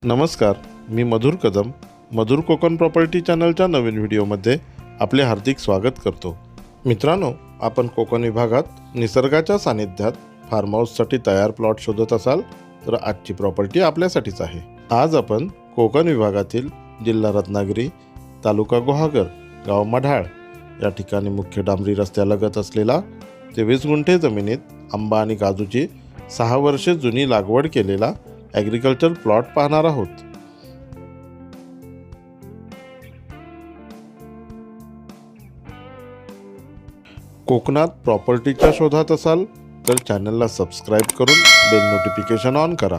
नमस्कार, मी मधुर कदम मधुर कोकण प्रॉपर्टी चॅनलच्या नवीन व्हिडिओमध्ये आपले हार्दिक स्वागत करतो। मित्रांनो, आपण कोकण विभागात निसर्गाच्या सानिध्यात फार्म हाऊससाठी तयार प्लॉट शोधत असाल तर आजची प्रॉपर्टी आपल्यासाठीच आहे। आज आपण कोकण विभागातील जिल्हा रत्नागिरी, तालुका गुहागर, गाव मढाळ या ठिकाणी मुख्य डांबरी रस्त्यालगत असलेला 23 गुंठे जमिनीत आंबा आणि काजूची 6 वर्षे जुनी लागवड केलेला ॲग्रिकल्चर प्लॉट पाहणार आहोत। कोकणात प्रॉपर्टीच्या शोधात असाल तर चॅनलला सबस्क्राईब करून बेल नोटिफिकेशन ऑन करा।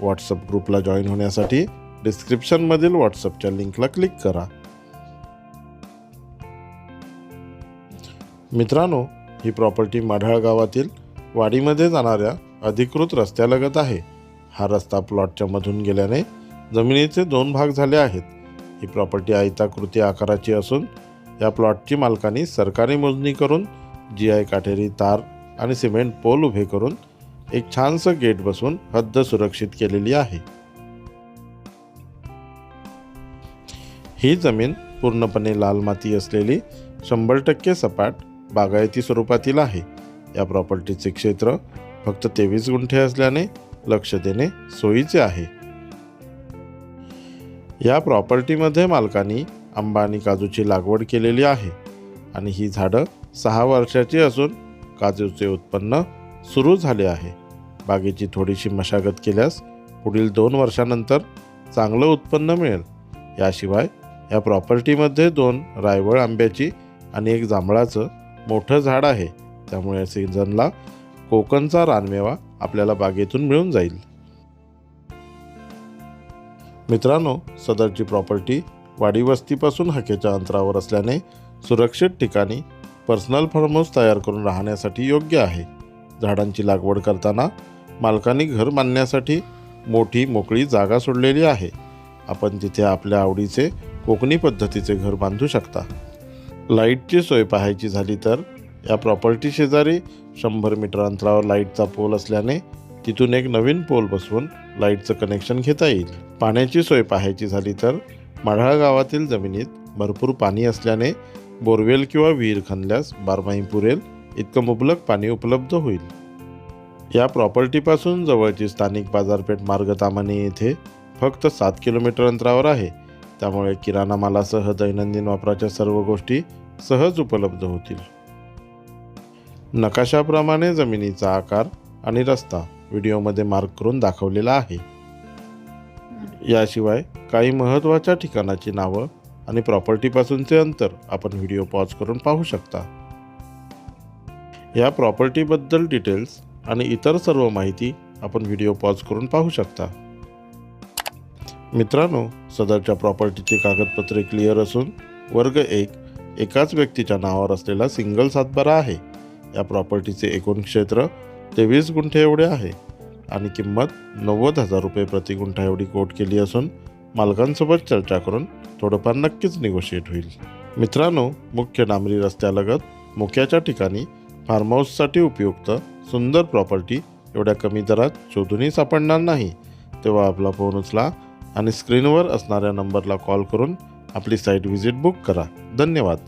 व्हॉट्सअप ग्रुपला जॉईन होण्यासाठी डिस्क्रिप्शनमधील व्हॉट्सअपच्या लिंकला क्लिक करा। मित्रांनो, ही प्रॉपर्टी मढाळ गावातील वाडीमध्ये जाणाऱ्या अधिकृत रस्त्यालगत आहे। हा रस्ता प्लॉटच्या मधून गेल्याने जमिनीचे 2 भाग झाले आहेत। ही प्रॉपर्टी आयताकृती आकाराची असून या प्लॉटची मालकांनी सरकारी मोजणी करून GI काटेरी तार आणि सिमेंट पोल उभे करून एक छानसं गेट बसवून हद्द सुरक्षित केलेली आहे। ही जमीन पूर्णपणे लाल माती असलेली 100% सपाट बागायती स्वरूपातील आहे। या प्रॉपर्टीचे क्षेत्र फक्त 23 गुंठे असल्याने लक्ष देणे सोयीचे आहे। या प्रॉपर्टीमध्ये मालकांनी आंबा आणि काजूची लागवड केलेली आहे आणि ही झाडं 6 वर्षाची असून काजूचे उत्पन्न सुरू झाले आहे। बागेची थोडीशी मशागत केल्यास पुढील 2 वर्षांनंतर चांगलं उत्पन्न मिळेल। याशिवाय या प्रॉपर्टीमध्ये 2 रायवळ आंब्याची आणि 1 जांभळाचं मोठं झाड आहे, त्यामुळे सीझनला कोकणचा रानमेवा आपल्याला बागेतून मिळून जाईल। मित्रांनो, सदरची प्रॉपर्टी वाडी वस्तीपासून हाकेच्या अंतरावर असल्याने सुरक्षित ठिकाणी पर्सनल फार्म हाऊस तयार करून राहण्यासाठी योग्य आहे। झाडांची लागवड करताना मालकांनी घर बांधण्यासाठी मोठी मोकळी जागा सोडलेली आहे। आपण तिथे आपल्या आवडीचे कोकणी पद्धतीचे घर बांधू शकता। लाईटची सोय पाहायची झाली तर या प्रॉपर्टी शेजारी 100 मीटर अंतरावर लाईटचा पोल असल्याने तिथून एक नवीन पोल बसवून लाईटचं कनेक्शन घेता येईल। पाण्याची सोय पाहायची झाली तर मढाळ गावातील जमिनीत भरपूर पाणी असल्याने बोरवेल किंवा विहीर खणल्यास बारमाही पुरेल इतकं मुबलक पाणी उपलब्ध होईल। या प्रॉपर्टीपासून जवळची स्थानिक बाजारपेठ मार्ग तामाणे येथे फक्त 7 किलोमीटर अंतरावर आहे, त्यामुळे किराणा मालासह दैनंदिन वापराच्या सर्व गोष्टी सहज उपलब्ध होतील। नकाशाप्रमाणे जमिनीचा आकार आणि रस्ता व्हिडिओमध्ये मार्क करून दाखवलेला आहे। याशिवाय काही महत्त्वाच्या ठिकाणाची नावं आणि प्रॉपर्टीपासूनचे अंतर आपण व्हिडिओ पॉज करून पाहू शकता। या प्रॉपर्टीबद्दल डिटेल्स आणि इतर सर्व माहिती आपण व्हिडिओ पॉज करून पाहू शकता। मित्रांनो, सदरच्या प्रॉपर्टीची कागदपत्रे क्लिअर असून वर्ग 1 एकाच व्यक्तीच्या नावावर असलेला सिंगल सातबारा आहे। या प्रॉपर्टीचे एकूण क्षेत्र 23 गुंठे एवढे आहे आणि किंमत 90,000 रुपये प्रति गुंठा एवढी कोट केली असून मालकांसोबत चर्चा करून थोडंफार नक्कीच निगोशिएट होईल। मित्रांनो, मुख्य डांबरी रस्त्यालगत मोक्याच्या ठिकाणी फार्म हाऊससाठी उपयुक्त सुंदर प्रॉपर्टी एवढ्या कमी दरात शोधूनही सापडणार नाही। तेव्हा आपला फोन उचला आणि स्क्रीनवर असणाऱ्या नंबरला कॉल करून आपली साईट व्हिजिट बुक करा। धन्यवाद।